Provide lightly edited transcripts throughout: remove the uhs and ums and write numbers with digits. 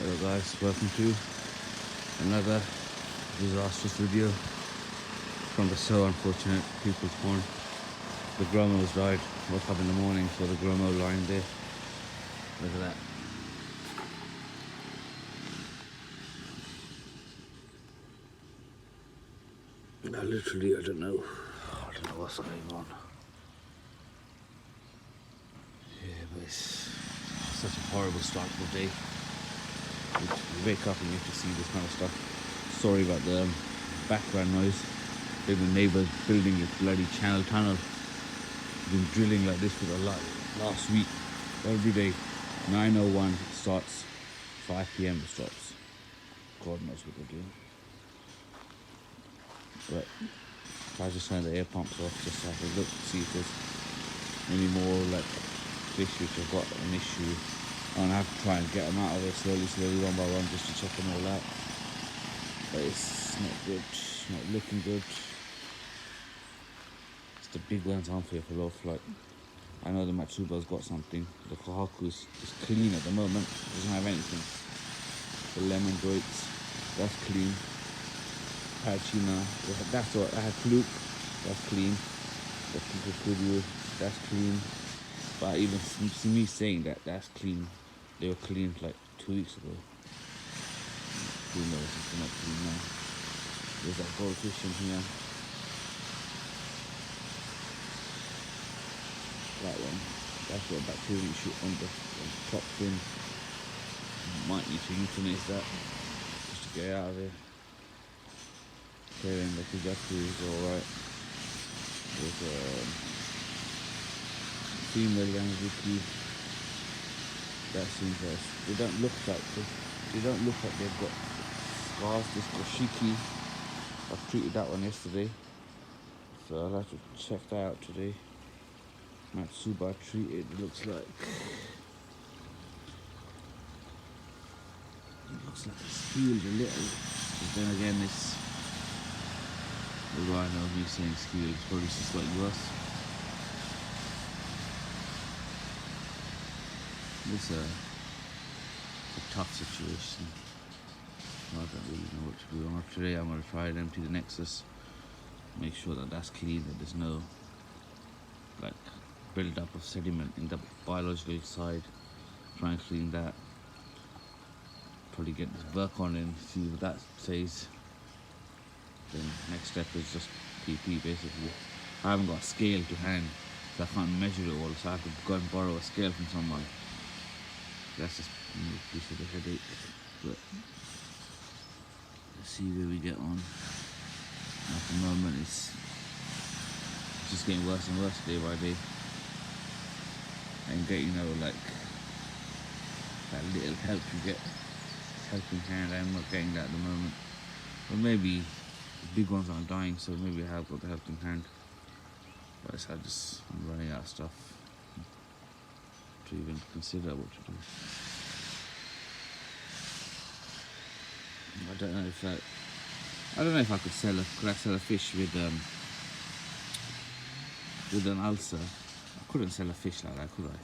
Hello guys, welcome to another disastrous video from the so unfortunate people's pond. The gromo's died. Woke up in the morning, saw the gromo lying there. Look at that. I don't know what's going on. Yeah, but it's such a horrible start to the day. You wake up and you have to see this kind of stuff. Sorry about the background noise. The neighbours building a bloody channel tunnel. Been drilling like this for the last week. Every day, 9:01 starts, 5 p.m. it stops. God knows what they're doing. But I just turned the air pumps off just to have a look, see if there's any more like fish which have got an issue. And I have to try and get them out of there slowly, one by one, just to check them all out. But it's not good, not looking good. It's the big ones I'm fearful of. Like, I know the Matsuba's got something. The Kohaku is clean at the moment, doesn't have anything. The lemon droits, that's clean. Parachina, that's what I had. Fluke, that's clean. The Kikukuryu, that's clean. But even me saying that that's clean, they were clean like 2 weeks ago. Who knows if they're not clean now. There's that goldfish in here. That one, that's what bacterial shit on the top fin. Might need to euthanize that just to get out of there. Okay, then the Kujaku is alright. There's a female Yanzuki. That seems like they don't look like they've got scars. This Goshiki, I treated that one yesterday, so I'll have to check that out today. Matsuba treated, it looks like it's healed a little, but then again it's I know me saying skewered, it's probably just slightly worse. It's a tough situation. I don't really know what to do. Today I'm going to try and empty the Nexus, make sure that that's clean, that there's no like build up of sediment in the biological side. Try and clean that. Probably get this work on and see what that says. Then next step is just PP basically. I haven't got a scale to hand, so I can't measure it all, so I have to go and borrow a scale from someone. That's just a piece of the headache, but let's see where we get on. At the moment it's just getting worse and worse day by day. And get, like that little help you get, helping hand, I'm not getting that at the moment. But maybe the big ones aren't dying, so maybe I have got the helping hand. But I'm running out of stuff to even consider what to do. I don't know if I could sell a fish with an ulcer. I couldn't sell a fish like that, could I?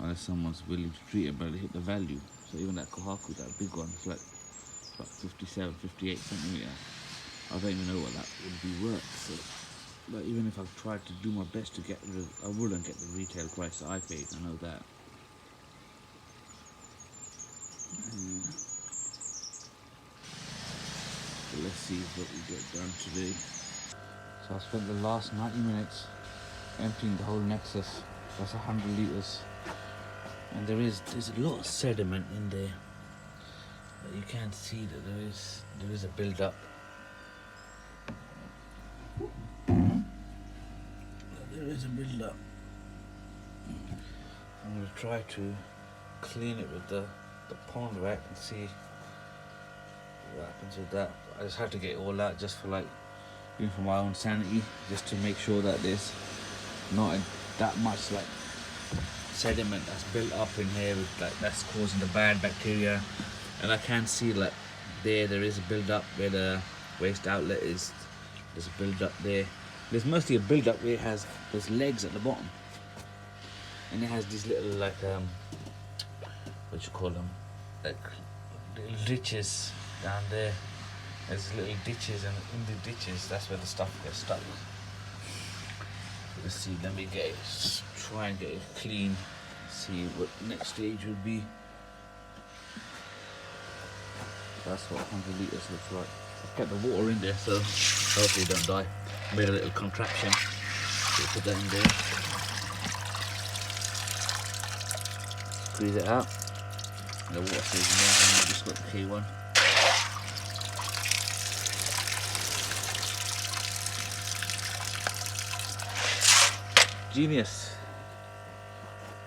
Unless someone's willing to treat it, but it hit the value. So even that Kohaku, that big one, it's like 57, 58 centimeter. I don't even know what that would be worth. So, but even if I tried to do my best to get rid of, I wouldn't get the retail price that I paid. I know that. So let's see what we get done today. So I spent the last 90 minutes emptying the whole Nexus. That's 100 litres. And there's a lot of sediment in there. But you can see that there is a build up. There is a build up. I'm going to try to clean it with the pond rack and see what happens with that. I just have to get it all out just for for my own sanity, just to make sure that there's not that much like sediment that's built up in here with that's causing the bad bacteria. And I can see there is a build up where the waste outlet is. There's a build up there. There's mostly a build up where it has those legs at the bottom, and it has these little what you call them, like little ditches down there. There's little ditches, and in the ditches, that's where the stuff gets stuck. Let's see, let me get it, try and get it clean, see what next stage would be. That's what 100 litres looks like. I've kept the water in there, so hopefully it don't die. Made a little contraption, so put that in there. Squeeze it out. The water stays in there, and I just got the K1. Genius.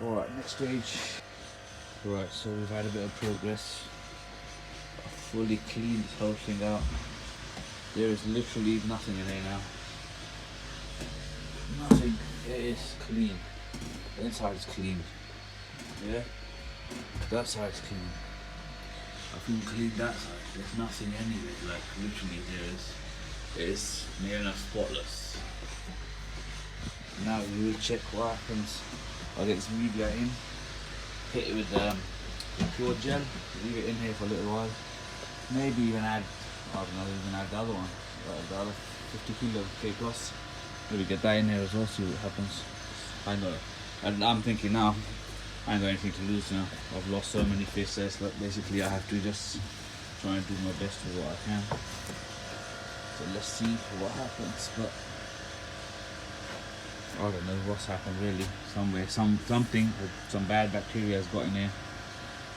Alright, next stage. Right, so we've had a bit of progress. I've fully cleaned this whole thing out. There is literally nothing in there now. Nothing. It is clean. The inside is clean. Yeah? That side's clean. I've even cleaned that side. There's nothing anywhere. Like, literally, it is near enough spotless. Now we will check what happens. I'll get this media in, hit it with pure gel, leave it in here for a little while. Maybe even add, I don't know, even add the other one, the other 50 kilo K plus. Maybe get that in there as well, see what happens. And I'm thinking now, I ain't got anything to lose now. I've lost so many fish there, so basically I have to just try and do my best with what I can. So let's see what happens. But I don't know what's happened really. Somewhere, something, some bad bacteria has got in there.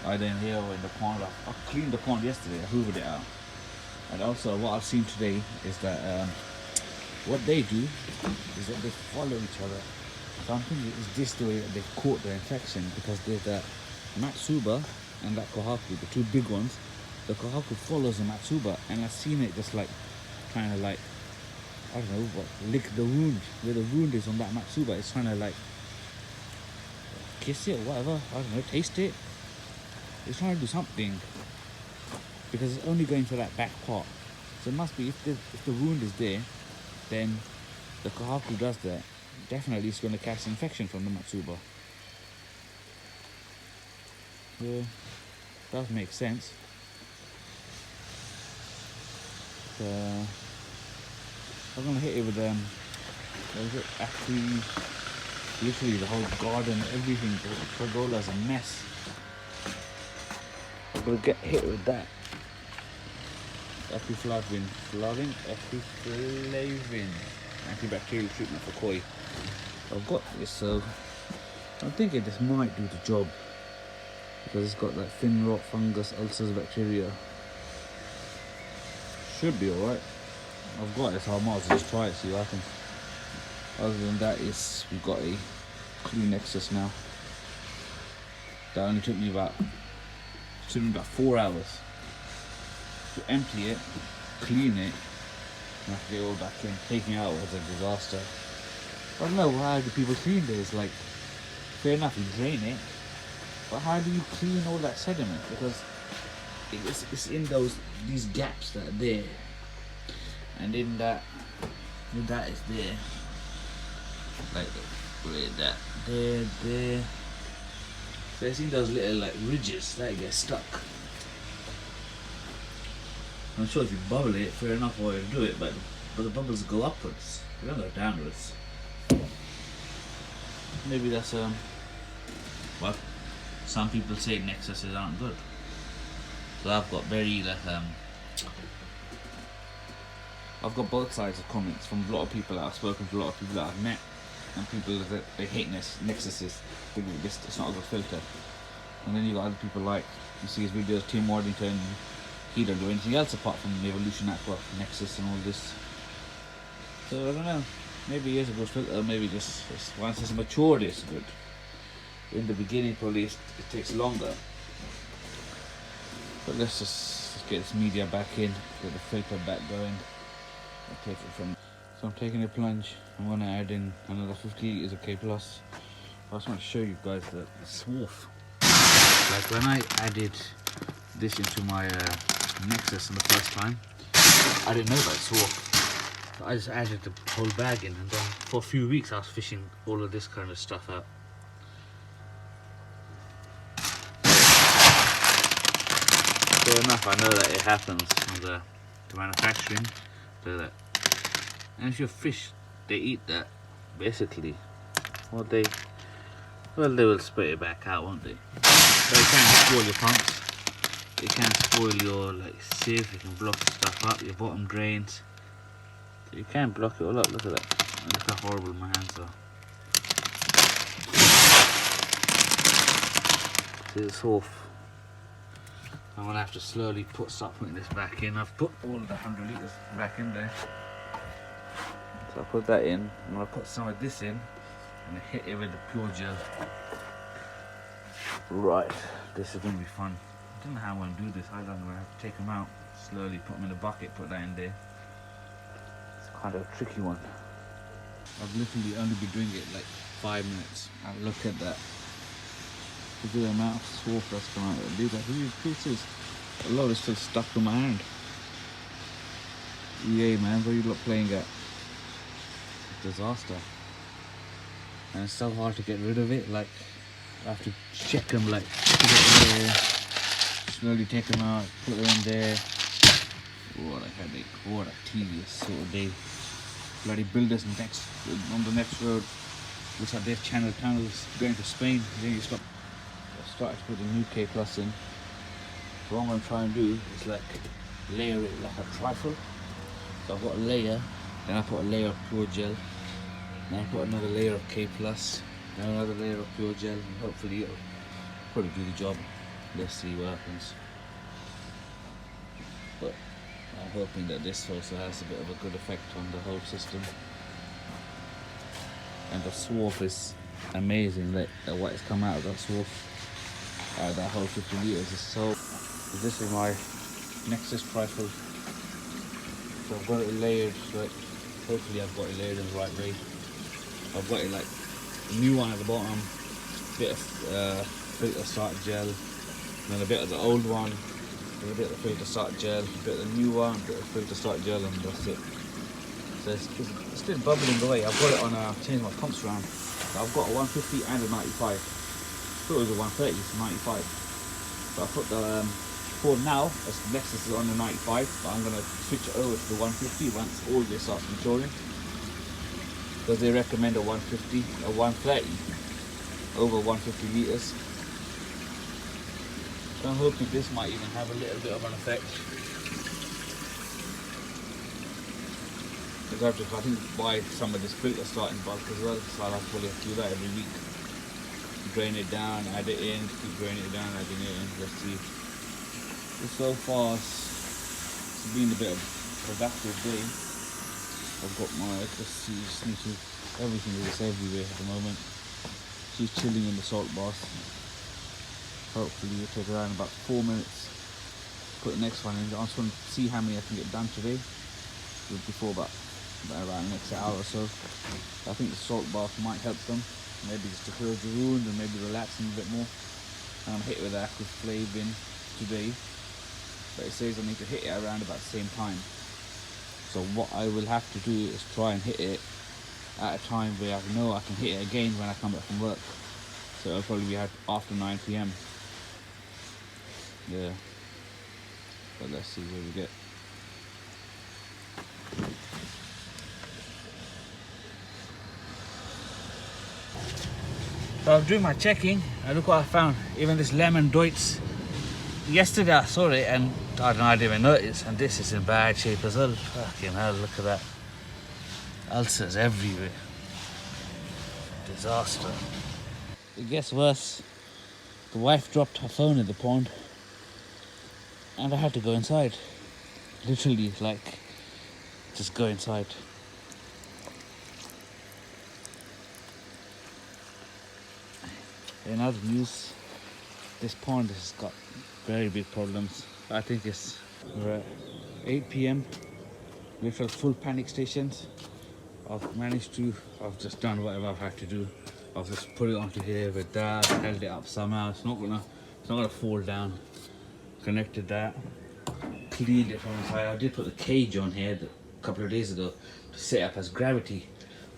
Either in here or in the pond. I cleaned the pond yesterday, I hoovered it out. And also what I've seen today is that what they do is that they follow each other. So I'm thinking it's this the way that they've caught the infection, because there's that Matsuba and that Kohaku, the two big ones. The Kohaku follows the Matsuba, and I've seen it just like kind of like, I don't know, what, lick the wound, where the wound is on that Matsuba. It's trying to like kiss it or whatever, I don't know, taste it. It's trying to do something, because it's only going for that back part. So it must be, if the wound is there, then the Kohaku does that. Definitely it's going to catch infection from the Matsuba. Yeah, does make sense. I'm gonna hit it with what is it? Literally the whole garden, everything. The pergola's a mess. I'm gonna get hit with that. Acriflavin, antibacterial treatment for koi. I've got this, so I'm thinking this might do the job, because it's got that thin rot fungus, ulcers, bacteria. Should be alright. I've got it, so I might as well just try it, see what happens. Other than that, we've got a clean Nexus now. That only took me about 4 hours to empty it, clean it, and have to get it all back in. Taking it out was a disaster. I don't know, how do people clean this? Like, fair enough, you drain it, but how do you clean all that sediment? Because it's in these gaps that are there, and in that is there, like where that there. So it's in those little like ridges that get stuck. I'm sure if you bubble it, fair enough, or you do it, but the bubbles go upwards, they don't go downwards. Maybe that's well, some people say Nexuses aren't good. So I've got very like I've got both sides of comments from a lot of people that I've spoken to, a lot of people that I've met, and people that they hate Nexuses, think it's not a good filter. And then you got other people like, you see his videos, Tim Wardington, he don't do anything else apart from Evolution Aqua, Nexus and all this. So I don't know, maybe it is a good filter, maybe just once it's matured it's good. In the beginning probably it takes longer. But let's just get this media back in, get the filter back going. I'll take it from. So I'm taking a plunge. I'm going to add in another 50 litres of K+. I just want to show you guys the swarf. Like when I added this into my Nexus the first time, I didn't know about swarf. So I just added the whole bag in, and then for a few weeks I was fishing all of this kind of stuff out. enough, I know that it happens on the manufacturing. So that, and if your fish, they eat that, basically, what they will spit it back out, won't they? So it can spoil your pumps. It can spoil your sieve. It can block stuff up, your bottom drains. So you can block it all up. Look at that. And look how horrible my hands are. See, it's off. I'm gonna have to slowly start putting this back in. I've put all the 100 litres back in there. So I put that in. I'm gonna put some of this in and hit it with the pure gel. Right, this is gonna be fun. I don't know how I'm gonna do this. I'm gonna have to take them out, slowly put them in a bucket, put that in there. It's kind of a tricky one. I've literally only been doing it like 5 minutes. And look at that. Look at the amount of swarf that's come out. These are huge pieces. A lot is still stuck to my hand. EA, man, what are you lot playing at? Disaster. And it's so hard to get rid of it. Like, I have to check them, like, put it in there, slowly take them out, put them in there. What a headache, what a tedious sort of day. Bloody builders on the next road. Looks like they've channeled tunnels going to Spain. Then you start to put the new K plus in. So what I'm going to try and do is like layer it like a trifle. So I've got a layer, then I put a layer of pure gel, then I put another layer of K plus, then another layer of pure gel, and hopefully it'll probably do the job. Let's see what happens. But I'm hoping that this also has a bit of a good effect on the whole system. And the swarf is amazing, like what has come out of that swarf. That whole 50 litres is so. This is my Nexus trifle. So I've got it layered, like hopefully I've got it layered in the right way. I've got it like a new one at the bottom, bit of filter start gel, then a bit of the old one, then a bit of the filter start gel, a bit of the new one, a bit of filter start gel, and that's it. So it's still bubbling away. I've got it on changed my pumps around. So I've got a 150 and a 95. I thought it was a 130, it's 95. So I put the for now, as Nexus is on the 95, but I'm gonna switch it over to the 150 once all this starts maturing. Because they recommend a 150, a 130 over 150 litres. So I'm hoping this might even have a little bit of an effect. Because I have to, I think, buy some of this filter start in bulk as well, so I'll probably have to do that every week. Drain it down, add it in, keep draining it down, adding it in. Let's see. So far it's been a bit of a productive day. I've got my, let's see, just need to, everything is everywhere at the moment. She's chilling in the salt bath. Hopefully it'll take around about 4 minutes. Put the next one in. I just want to see how many I can get done today. Before about around the next hour or so. I think the salt bath might help them. Maybe just to close the wound and maybe relax them a bit more. And I'm hit with Acriflavin today. But it says I need to hit it around about the same time. So what I will have to do is try and hit it at a time where I know I can hit it again when I come back from work. So it'll probably be after 9 PM. Yeah. But let's see where we get. So I'm doing my checking and look what I found. Even this lemon doits. Yesterday I saw it and I didn't even notice, and this is in bad shape as well. Fucking hell, look at that. Ulcers everywhere. Disaster. It gets worse. The wife dropped her phone in the pond and I had to go inside. Literally, like, just go inside. In other news, this pond has got very big problems. I think it's 8 PM, literal full panic stations. I've just done whatever I've had to do. I've just put it onto here with that, held it up somehow. It's not gonna fall down. Connected that, cleaned it from inside. I did put the cage on here a couple of days ago to set up as gravity.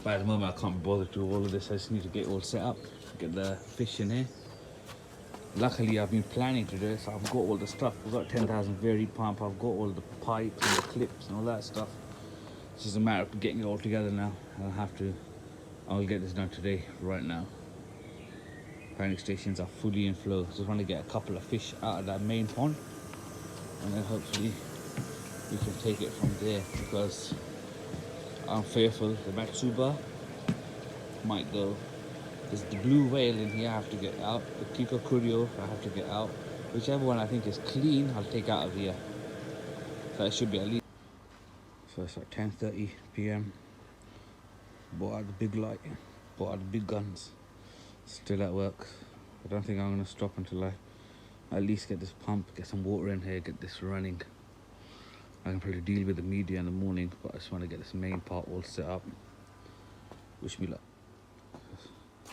But at the moment I can't be bothered to do all of this. I just need to get it all set up, get the fish in here. Luckily, I've been planning to do it, so I've got all the stuff. I've got 10,000 varied pump, I've got all the pipes and the clips and all that stuff. It's just a matter of getting it all together now. I'll get this done today, right now. Panic stations are fully in flow. Just want to get a couple of fish out of that main pond, and then hopefully we can take it from there, because I'm fearful the Matsuba might go. There's the blue whale in here I have to get out. The Kiko Kurio I have to get out. Whichever one I think is clean, I'll take out of here. So it should be at least. So it's like 10:30 p.m. Bought out the big light, bought out the big guns. Still at work. I don't think I'm gonna stop until I at least get this pump, get some water in here, get this running. I can probably deal with the media in the morning, but I just want to get this main part all set up. Wish me luck.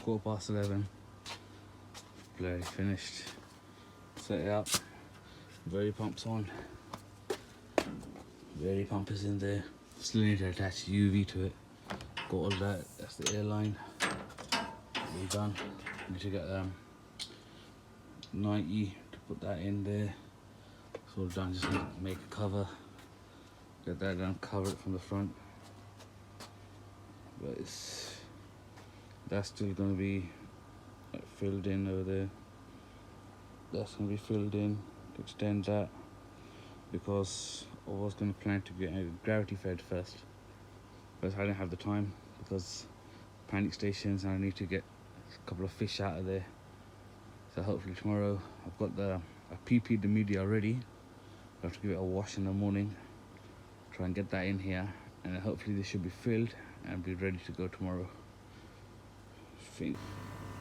11:15. Bloody finished. Set it up. Very pump's on. Very pump is in there. Still need to attach UV to it. Got all that. That's the airline. We're done. Need to get 90 to put that in there. It's all done. Just need to make a cover. Get that done. Cover it from the front. But that's still going to be filled in over there. That's going to be filled in to extend that, because I was going to plan to get gravity fed first, but I didn't have the time because panic stations, and I need to get a couple of fish out of there. So hopefully tomorrow, I've PP'd the media already. I have to give it a wash in the morning, try and get that in here, and then hopefully this should be filled and be ready to go tomorrow.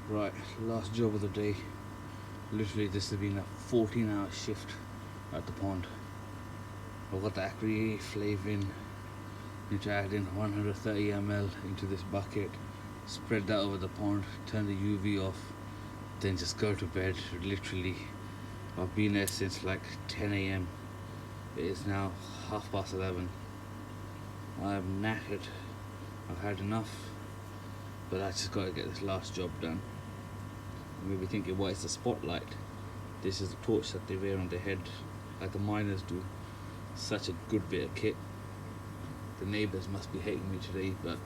Right, last job of the day. Literally this has been a 14-hour shift at the pond. I've got the Acriflavin. Need to add in 130 ml into this bucket, spread that over the pond, turn the UV off, then just go to bed. Literally, I've been there since like 10 a.m. It is now 11:30. I'm knackered. I've had enough, but I just got to get this last job done. You may be thinking, why is the spotlight? This is the torch that they wear on their head, like the miners do. Such a good bit of kit. The neighbours must be hating me today, but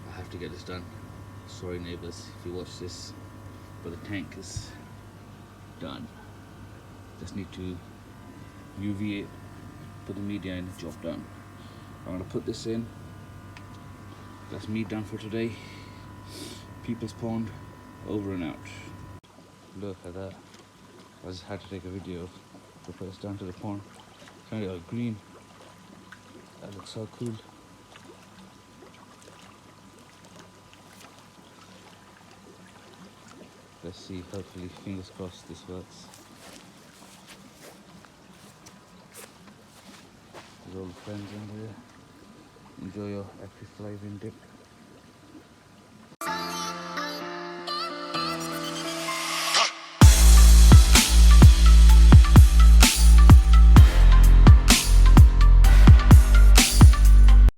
I have to get this done. Sorry neighbours if you watch this, but the tank is done. Just need to UV it, put the media in, job done. I'm gonna put this in. That's me done for today. People's Pond, over and out. Look at that. I just had to take a video to put this down to the pond. Kind of got green. That looks so cool. Let's see, hopefully, fingers crossed, this works. There's all the friends in there. Enjoy your Acriflavin dip.